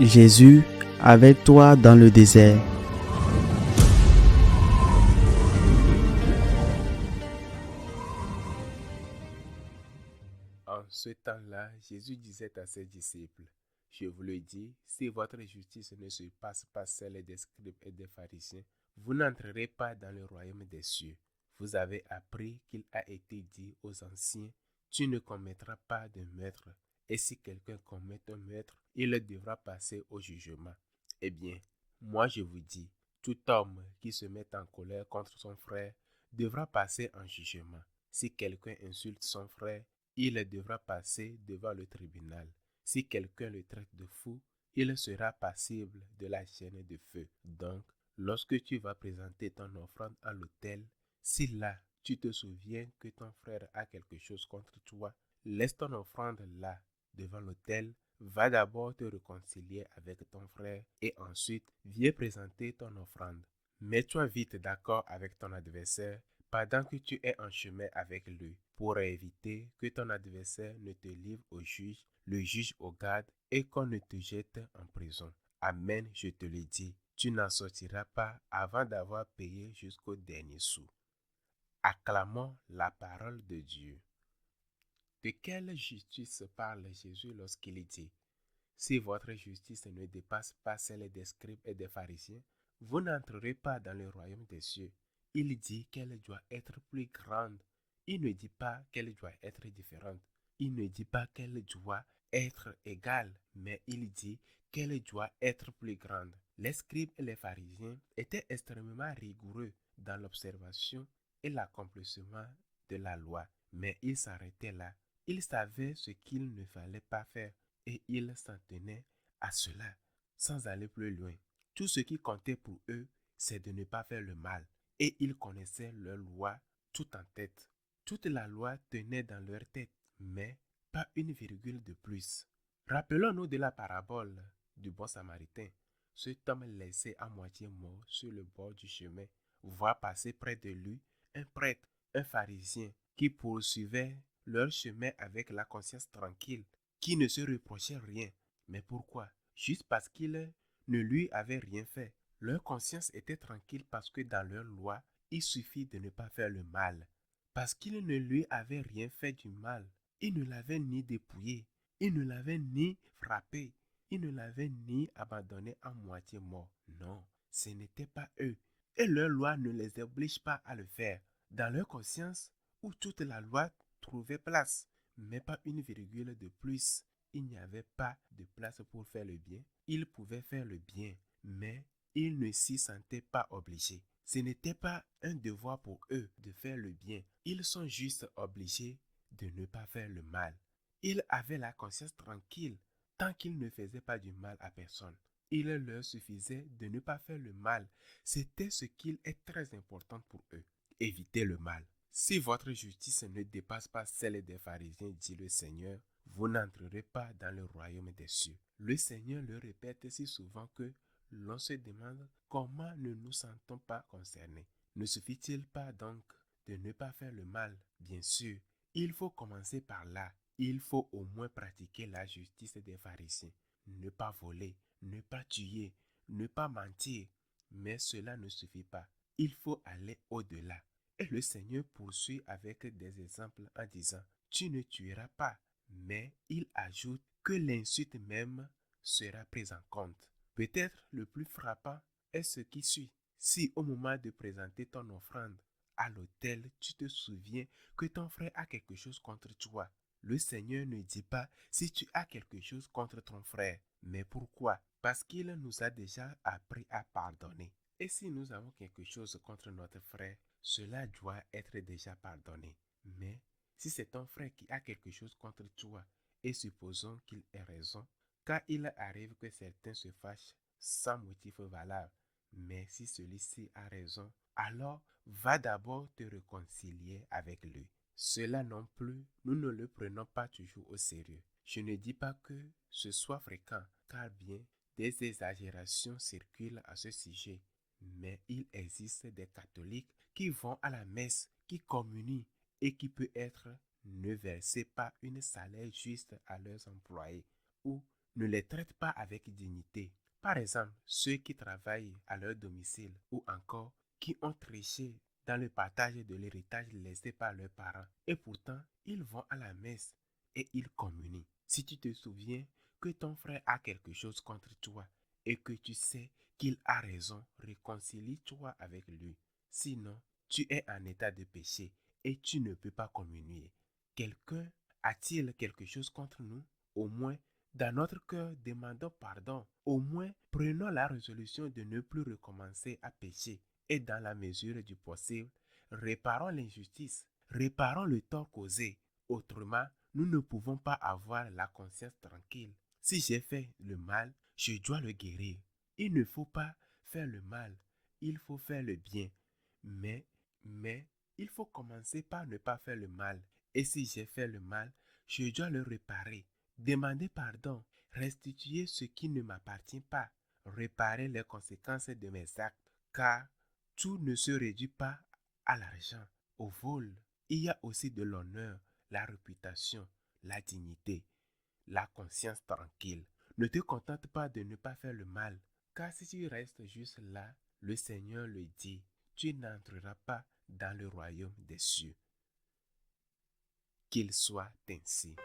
Jésus, avec toi dans le désert. En ce temps-là, Jésus disait à ses disciples, je vous le dis, si votre justice ne se passe pas celle des scribes et des pharisiens, vous n'entrerez pas dans le royaume des cieux. Vous avez appris qu'il a été dit aux anciens, tu ne commettras pas de meurtre, et si quelqu'un commet un meurtre, il devra passer au jugement. Eh bien, moi je vous dis, tout homme qui se met en colère contre son frère devra passer en jugement. Si quelqu'un insulte son frère, il devra passer devant le tribunal. Si quelqu'un le traite de fou, il sera passible de la chaîne de feu. Donc, lorsque tu vas présenter ton offrande à l'autel, si là tu te souviens que ton frère a quelque chose contre toi, laisse ton offrande là, devant l'autel, va d'abord te réconcilier avec ton frère et ensuite viens présenter ton offrande. Mets-toi vite d'accord avec ton adversaire pendant que tu es en chemin avec lui, pour éviter que ton adversaire ne te livre au juge, le juge au garde et qu'on ne te jette en prison. Amen, je te le dis, tu n'en sortiras pas avant d'avoir payé jusqu'au dernier sou. Acclamons la parole de Dieu. De quelle justice parle Jésus lorsqu'il dit « Si votre justice ne dépasse pas celle des scribes et des pharisiens, vous n'entrerez pas dans le royaume des cieux. » Il dit qu'elle doit être plus grande. Il ne dit pas qu'elle doit être différente. Il ne dit pas qu'elle doit être égale, mais il dit qu'elle doit être plus grande. Les scribes et les pharisiens étaient extrêmement rigoureux dans l'observation et l'accomplissement de la loi, mais ils s'arrêtaient là. Ils savaient ce qu'il ne fallait pas faire et ils s'en tenaient à cela, sans aller plus loin. Tout ce qui comptait pour eux, c'est de ne pas faire le mal. Et ils connaissaient leur loi tout en tête. Toute la loi tenait dans leur tête, mais pas une virgule de plus. Rappelons-nous de la parabole du bon samaritain. Cet homme laissé à moitié mort sur le bord du chemin voit passer près de lui un prêtre, un pharisien, qui poursuivait leur chemin avec la conscience tranquille, qui ne se reprochait rien. Mais pourquoi? Juste parce qu'il ne lui avait rien fait. Leur conscience était tranquille parce que dans leur loi, il suffit de ne pas faire le mal. Parce qu'il ne lui avait rien fait du mal. Il ne l'avait ni dépouillé, il ne l'avait ni frappé, il ne l'avait ni abandonné à moitié mort. Non, ce n'était pas eux. Et leur loi ne les oblige pas à le faire. Dans leur conscience, où toute la loi trouvait place, mais pas une virgule de plus. Il n'y avait pas de place pour faire le bien. Ils pouvaient faire le bien, mais ils ne s'y sentaient pas obligés. Ce n'était pas un devoir pour eux de faire le bien. Ils sont juste obligés de ne pas faire le mal. Ils avaient la conscience tranquille tant qu'ils ne faisaient pas du mal à personne. Il leur suffisait de ne pas faire le mal. C'était ce qui est très important pour eux. Éviter le mal. Si votre justice ne dépasse pas celle des pharisiens, dit le Seigneur, vous n'entrerez pas dans le royaume des cieux. Le Seigneur le répète si souvent que l'on se demande comment ne nous sentons pas concernés. Ne suffit-il pas donc de ne pas faire le mal? Bien sûr, il faut commencer par là. Il faut au moins pratiquer la justice des pharisiens. Ne pas voler, ne pas tuer, ne pas mentir. Mais cela ne suffit pas. Il faut aller au-delà. Et le Seigneur poursuit avec des exemples en disant, tu ne tueras pas. Mais il ajoute que l'insulte même sera prise en compte. Peut-être le plus frappant est ce qui suit. Si au moment de présenter ton offrande à l'autel, tu te souviens que ton frère a quelque chose contre toi, le Seigneur ne dit pas si tu as quelque chose contre ton frère. Mais pourquoi? Parce qu'il nous a déjà appris à pardonner. Et si nous avons quelque chose contre notre frère, cela doit être déjà pardonné. Mais si c'est ton frère qui a quelque chose contre toi, et supposons qu'il ait raison, car il arrive que certains se fâchent sans motif valable, mais si celui-ci a raison, alors va d'abord te réconcilier avec lui. Cela non plus, nous ne le prenons pas toujours au sérieux. Je ne dis pas que ce soit fréquent, car bien des exagérations circulent à ce sujet. Mais il existe des catholiques qui vont à la messe, qui communient et qui peut être ne verser pas une salaire juste à leurs employés ou ne les traite pas avec dignité. Par exemple, ceux qui travaillent à leur domicile ou encore qui ont triché dans le partage de l'héritage laissé par leurs parents. Et pourtant, ils vont à la messe et ils communient. Si tu te souviens que ton frère a quelque chose contre toi et que tu sais qu'il a raison, réconcilie-toi avec lui. Sinon, tu es en état de péché et tu ne peux pas communier. Quelqu'un a-t-il quelque chose contre nous? Au moins, dans notre cœur, demandons pardon. Au moins, prenons la résolution de ne plus recommencer à pécher. Et dans la mesure du possible, réparons l'injustice, réparons le tort causé. Autrement, nous ne pouvons pas avoir la conscience tranquille. Si j'ai fait le mal, je dois le guérir. Il ne faut pas faire le mal, il faut faire le bien. Mais, il faut commencer par ne pas faire le mal. Et si j'ai fait le mal, je dois le réparer. Demander pardon, restituer ce qui ne m'appartient pas, réparer les conséquences de mes actes, car tout ne se réduit pas à l'argent, au vol. Il y a aussi de l'honneur, la réputation, la dignité, la conscience tranquille. Ne te contente pas de ne pas faire le mal, car si tu restes juste là, le Seigneur le dit, tu n'entreras pas dans le royaume des cieux. Qu'il soit ainsi.